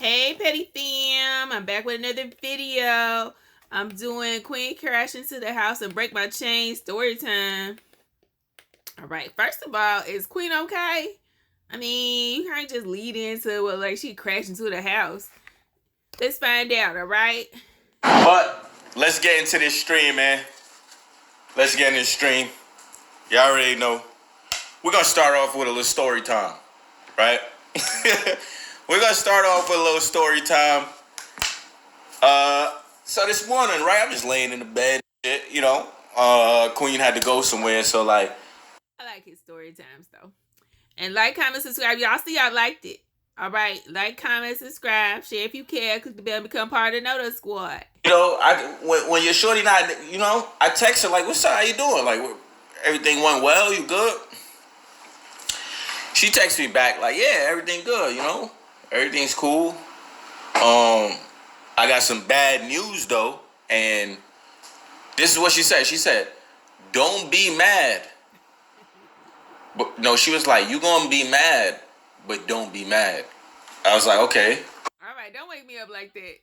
Hey, Petty Fam. I'm back with another video. I'm doing Queen Crash into the house and break my chain story time. All right. First of all, is Queen okay? I mean, you can't just lead into it like she crashed into the house. Let's find out, all right? But let's get into this stream, man. Let's get in this stream. Y'all already know. We're going to start off with a little story time, right? We're going to start off with a little story time. So this morning, right, I'm just laying in the bed, you know. Queen had to go somewhere, so like. I like his story times, though. And like, comment, subscribe. Y'all see y'all liked it. All right. Like, comment, subscribe. Share if you care. Click the bell and become part of the Noto Squad. You know, when you're shorty not, you know, I text her like, what's up, how you doing? Like, everything went well, you good? She texts me back like, yeah, everything good, you know? Everything's cool. I got some bad news though, and this is what she said. She said, don't be mad. But no, she was like, you gonna be mad, but don't be mad. I was like, okay. All right, don't wake me up like that.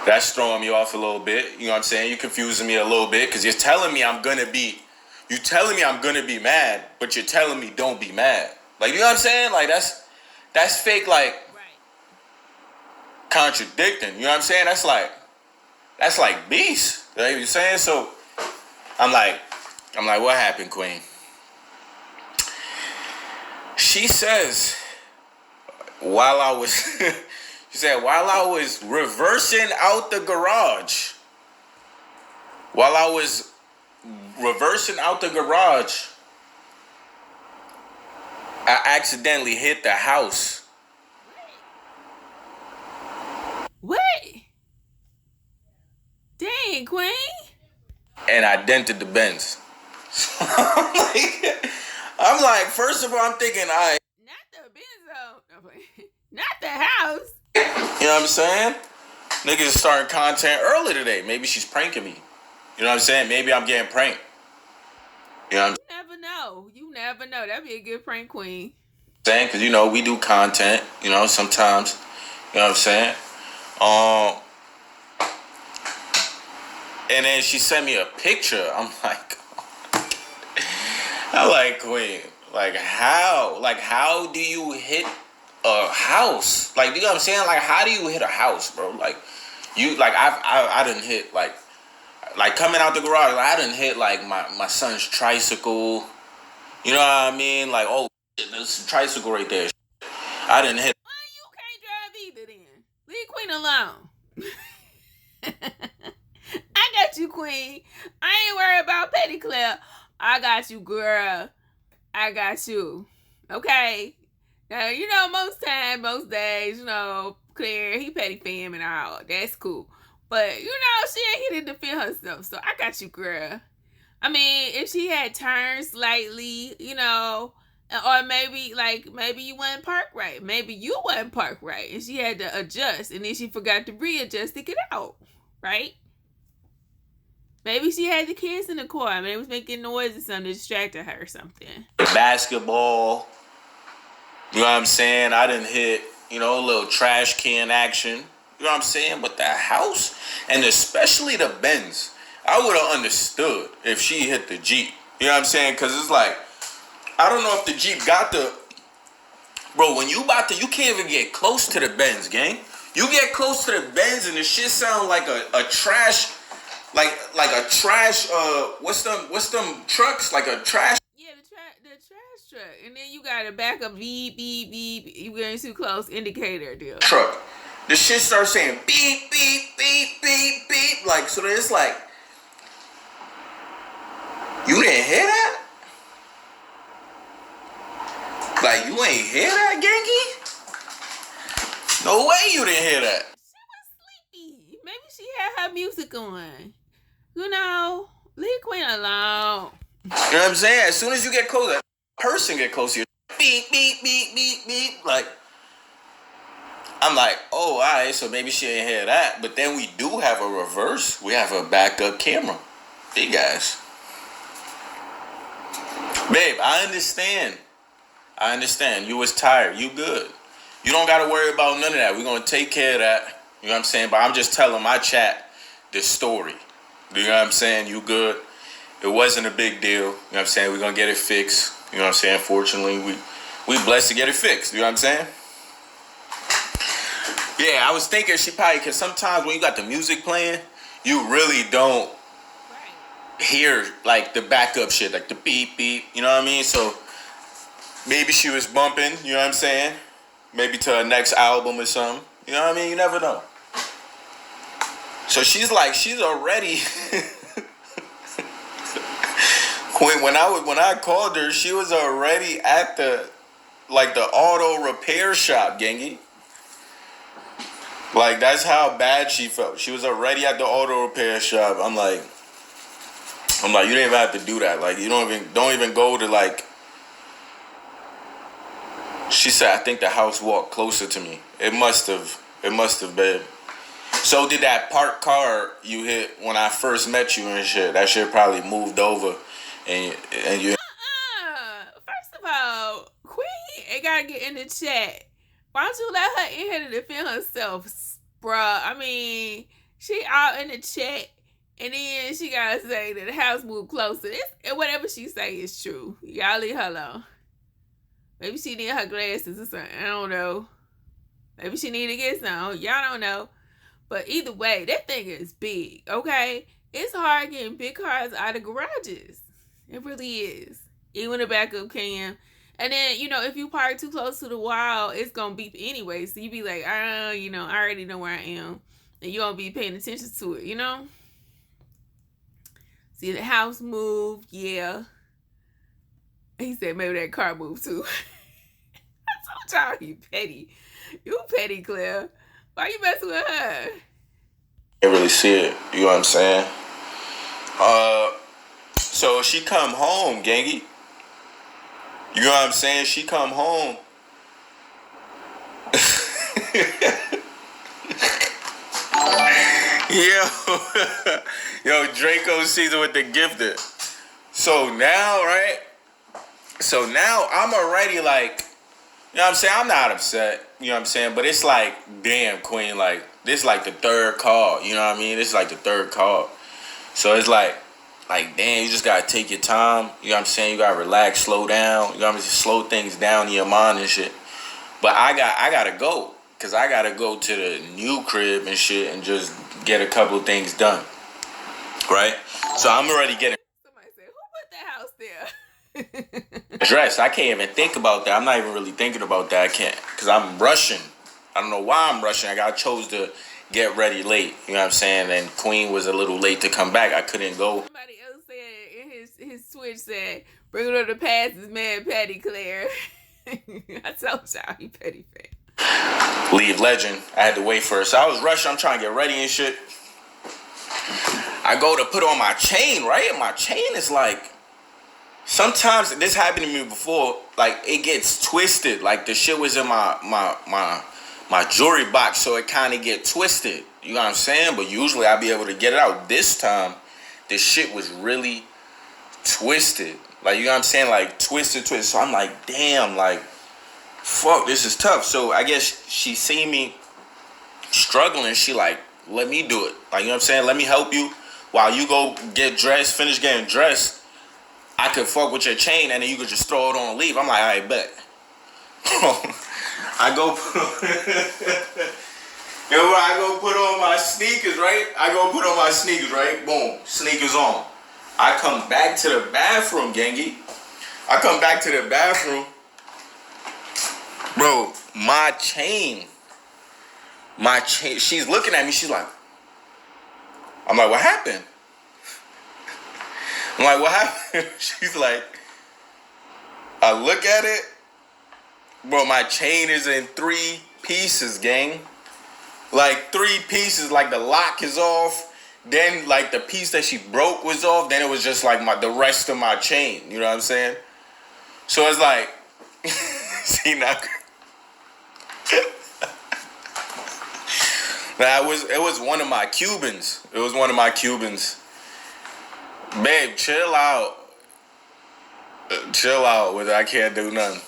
That's throwing me off a little bit. You know what I'm saying? You're confusing me a little bit because you're telling me I'm gonna be mad, but you're telling me don't be mad. Like, you know what I'm saying? Like, that's fake, like, right. Contradicting. You know what I'm saying? That's like beast. You know what I'm saying? So I'm like, what happened, Queen? She says, while I was reversing out the garage, I accidentally hit the house. What? Dang, Queen. And I dented the Benz. I'm like, first of all, I'm thinking, not the Benzo, not the house. You know what I'm saying? Niggas is starting content early today. Maybe she's pranking me. You know what I'm saying? Maybe I'm getting pranked. You know what I'm saying? You never know. That'd be a good prank, Queen. Saying, because, you know, we do content, you know, sometimes. You know what I'm saying? And then she sent me a picture. I'm like, Queen, like, how do you hit a house? Like, you know what I'm saying? Like, how do you hit a house, bro? Like, I didn't hit, like coming out the garage, like, I didn't hit, like, my son's tricycle. You know what I mean? Like, oh, there's a tricycle right there. I didn't hit. Why you can't drive either then? Leave Queen alone. I got you, Queen. I ain't worried about Petty Clare. I got you, girl. I got you. Okay? Now, you know, most days, you know, Clare, he Petty fam and all. That's cool. But, you know, she ain't here to defend herself. So, I got you, girl. I mean, if she had turned slightly, you know, or maybe you wasn't parked right. Maybe you wasn't parked right. And she had to adjust. And then she forgot to readjust to get out. Right? Maybe she had the kids in the car. Maybe it was making noise or something to distract her or something. Basketball. You know what I'm saying? I didn't hit, you know, a little trash can action. You know what I'm saying? But the house, and especially the Benz, I would have understood if she hit the Jeep. You know what I'm saying? Because it's like, I don't know if the Jeep got the... Bro, when you can't even get close to the Benz, gang. You get close to the Benz and the shit sound like a trash... Like a trash, what's them trucks? Like a trash... Yeah, the trash truck. And then you got a backup beep, beep, beep. You getting too close indicator deal. Truck. The shit starts saying beep, beep, beep, beep, beep. Like, so then it's like, you didn't hear that? Like, you ain't hear that, Genki? No way you didn't hear that. She was sleepy. Maybe she had her music on. You know, leave Queen alone. You know what I'm saying? As soon as you get closer, a person get closer, you're beep, beep, beep, beep, beep. Like, I'm like, oh, all right, so maybe she ain't hear that. But then we do have a reverse. We have a backup camera. Big guys. Babe, I understand. You was tired. You good. You don't got to worry about none of that. We're going to take care of that. You know what I'm saying? But I'm just telling my chat this story. You know what I'm saying? You good. It wasn't a big deal. You know what I'm saying? We're going to get it fixed. You know what I'm saying? Fortunately, we blessed to get it fixed. You know what I'm saying? Yeah, I was thinking she probably, because sometimes when you got the music playing, you really don't hear, like, the backup shit, like the beep, beep. You know what I mean? So maybe she was bumping, you know what I'm saying? Maybe to her next album or something. You know what I mean? You never know. So she's already when I called her, she was already at the auto repair shop, gangy. Like, that's how bad she felt. She was already at the auto repair shop. I'm like, you didn't even have to do that. Like, you don't even go to, like. She said, I think the house walked closer to me. It must have been. So did that parked car you hit when I first met you and shit? That shit probably moved over, and you. First of all, Queen ain't gotta get in the chat. Why don't you let her in here to defend herself, bruh? I mean, she out in the chat, and then she gotta say that the house moved closer. And whatever she say is true. Y'all leave her alone. Maybe she need her glasses or something. I don't know. Maybe she need to get some. Y'all don't know. But either way, that thing is big, okay? It's hard getting big cars out of garages. It really is. Even a backup cam. And then, if you park too close to the wall, it's going to beep anyway. So you be like, I already know where I am. And you won't be paying attention to it, See, the house moved, yeah. He said maybe that car moved too. I told y'all you petty. You petty, Claire. Why you messing with her? Can't really see it. You know what I'm saying? So she come home, gangy. You know what I'm saying? She come home. Yo, Draco Caesar with the gifted. So now, right? So now I'm already like, you know what I'm saying? I'm not upset, you know what I'm saying? But it's like, damn, Queen, like, this is like the third call, you know what I mean? This is like the third call. So it's like, damn, you just gotta take your time, you know what I'm saying? You gotta relax, slow down, you know what I mean? Just slow things down in your mind and shit. But I gotta go, because I gotta go to the new crib and shit and just get a couple of things done, right? So I'm already getting. Somebody said, who put that house there? Dressed. I can't even think about that. I'm not even really thinking about that. I can't, because I'm rushing. I don't know why I'm rushing. I chose to get ready late. You know what I'm saying? And Queen was a little late to come back. I couldn't go. Somebody else said in his switch said, bring it up to pass this man Patty Clare. I told y'all he petty fan. Leave legend. I had to wait for her. So I was rushing. I'm trying to get ready and shit. I go to put on my chain, right? And my chain is like, sometimes this happened to me before. Like, it gets twisted. Like, the shit was in my jewelry box, so it kind of get twisted. You know what I'm saying? But usually I'll be able to get it out. This time, the shit was really twisted. Like, you know what I'm saying? Like, twisted. So I'm like, damn, like, fuck, this is tough. So I guess she seen me struggling. She like, let me do it. Like, you know what I'm saying? Let me help you while you go get dressed, finish getting dressed. I could fuck with your chain and then you could just throw it on and leave. I'm like, all right, bet. I go put on my sneakers, right? Boom, sneakers on. I come back to the bathroom, gangy. Bro, my chain. She's looking at me. She's like, I'm like, what happened? I'm like, what happened? She's like, I look at it. Bro, my chain is in 3 pieces, gang. Like 3 pieces, like the lock is off. Then like the piece that she broke was off. Then it was just like the rest of my chain. You know what I'm saying? So it's like, see now. It was one of my Cubans. Babe, chill out. Chill out with it. I can't do nothing.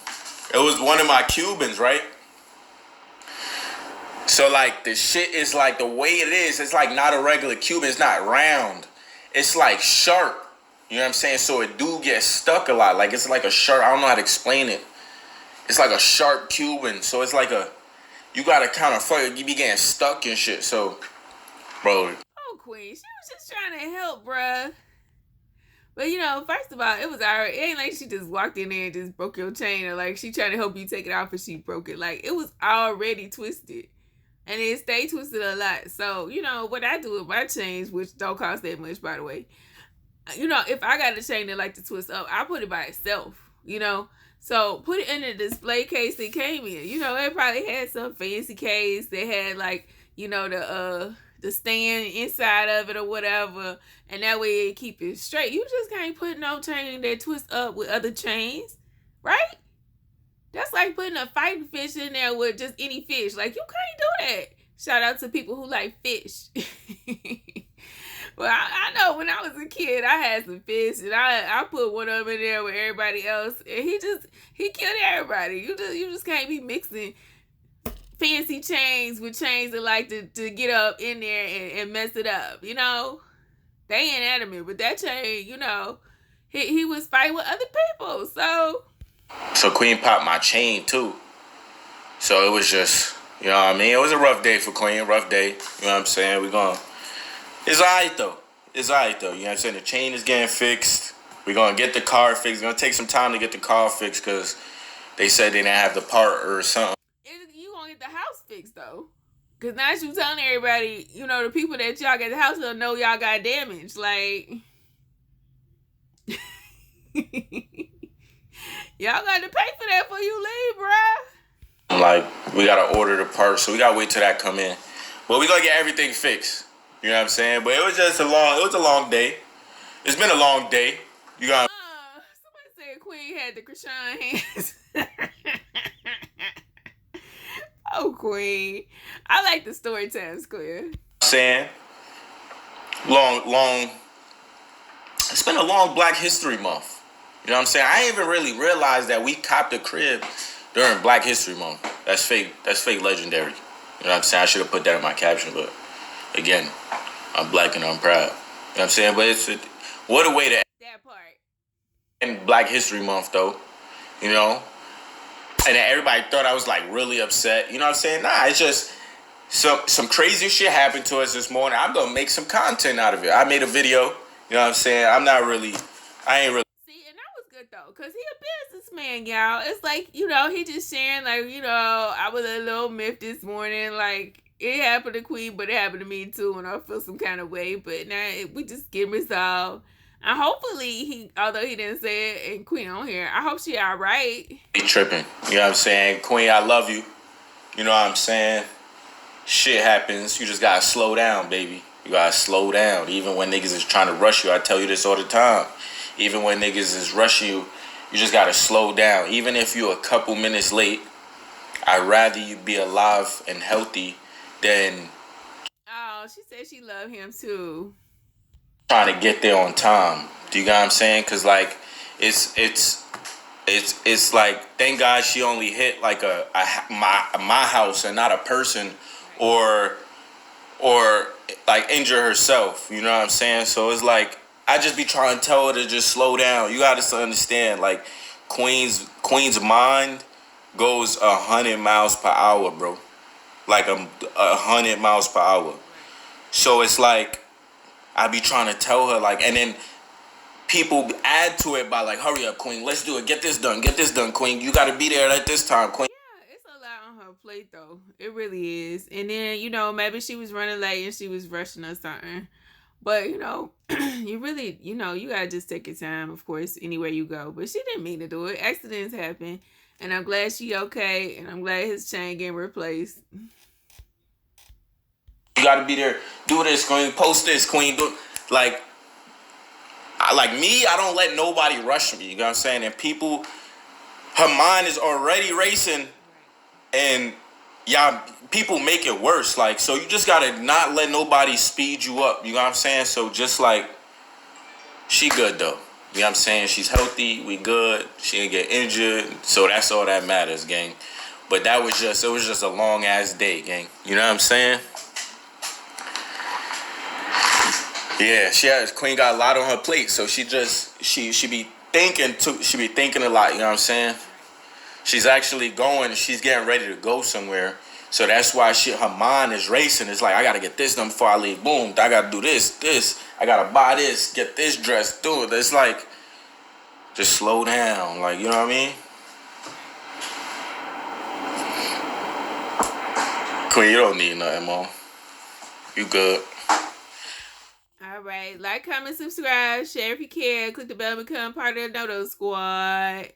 It was one of my Cubans, right? So like the shit is like the way it is. It's like not a regular Cuban. It's not round. It's like sharp. You know what I'm saying? So it do get stuck a lot. Like it's like a sharp. I don't know how to explain it. It's like a sharp Cuban. So it's like a. You gotta kind of fuck. You be getting stuck and shit. So, bro. Oh, Queen, she was just trying to help, bruh. But you know, first of all, it was already. It ain't like she just walked in there and just broke your chain, or like she trying to help you take it off and she broke it. Like it was already twisted, and it stayed twisted a lot. So you know what I do with my chains, which don't cost that much, by the way. You know, if I got a chain that like to twist up, I put it by itself. You know, so put it in the display case it came in. You know, it probably had some fancy case that had like, you know, the stand inside of it or whatever, and that way it keep it straight. You just can't put no chain that twists up with other chains, right? That's like putting a fighting fish in there with just any fish. Like, you can't do that. Shout out to people who like fish. Well, I know when I was a kid, I had some fish, and I put one of them in there with everybody else, and he killed everybody. You just can't be mixing fancy chains with chains that like to get up in there and mess it up. You know, they ain't adamant, but that chain, you know, he was fighting with other people. So Queen popped my chain too. So it was just, you know what I mean? It was a rough day for Queen, rough day. You know what I'm saying? It's alright though. It's alright though. You know what I'm saying? The chain is getting fixed. We're gonna get the car fixed. It's gonna take some time to get the car fixed because they said they didn't have the part or something. You gonna get the house fixed though. Cause now you telling everybody, you know, the people that y'all got the house will know y'all got damage. Like y'all got to pay for that before you leave, bruh. Like, we gotta order the parts, so we gotta wait till that come in. But we gonna get everything fixed. You know what I'm saying? But it was just a long day. It's been a long day. You got somebody said Queen had the Krishan hands. Oh, Queen. I like the story times, Claire. Saying long. It's been a long Black History Month. You know what I'm saying? I didn't even really realize that we copped a crib during Black History Month. That's fake. That's fake legendary. You know what I'm saying? I should have put that in my caption, but again, I'm Black and I'm proud. You know what I'm saying? But what a way to that part. end Black History Month, though. You know? And then everybody thought I was like really upset. You know what I'm saying? Nah, it's just some crazy shit happened to us this morning. I'm gonna make some content out of it. I made a video. You know what I'm saying? I ain't really. See, and that was good though, cause he a businessman, y'all. It's like, you know, he just sharing like, you know, I was a little miffed this morning. Like, it happened to Queen, but it happened to me too, and I feel some kind of way. But now we just get resolved. And hopefully although he didn't say it, and Queen on here, I hope she all right. He tripping. You know what I'm saying? Queen, I love you. You know what I'm saying? Shit happens. You just gotta slow down, baby. You gotta slow down. Even when niggas is trying to rush you, I tell you this all the time. Even when niggas is rushing you, you just gotta slow down. Even if you're a couple minutes late, I'd rather you be alive and healthy than... Oh, she said she loved him too. Trying to get there on time. Do you get what I'm saying? Cause like it's like, thank God she only hit like my house and not a person or like injure herself. You know what I'm saying? So it's like I just be trying to tell her to just slow down. You got to understand, like Queen's mind goes 100 miles per hour, bro. Like 100 miles per hour. So it's like I be trying to tell her, like, and then people add to it by like, hurry up, Queen, let's do it. Get this done, Queen. You got to be there at this time, Queen. Yeah, it's a lot on her plate, though. It really is. And then, you know, maybe she was running late and she was rushing or something. But, you know, you really, you know, you got to just take your time, of course, anywhere you go. But she didn't mean to do it. Accidents happen. And I'm glad she okay. And I'm glad his chain getting replaced. You got to be there. Do this, Queen. Post this, Queen. Do like me, I don't let nobody rush me. You know what I'm saying? And people, her mind is already racing, and people make it worse. Like, so you just gotta not let nobody speed you up. You know what I'm saying? So just like, she good though. You know what I'm saying? She's healthy. We good. She didn't get injured. So that's all that matters, gang. But it was just a long ass day, gang. You know what I'm saying? Yeah, Queen got a lot on her plate, so she be thinking a lot, you know what I'm saying? She's getting ready to go somewhere. So that's why her mind is racing. It's like, I gotta get this done before I leave. Boom, I gotta do this. I gotta buy this, get this dress, do it. It's like, just slow down, like, you know what I mean? Queen, you don't need nothing more. You good. All right. Like, comment, subscribe, share if you can. Click the bell to become part of the Dodo Squad.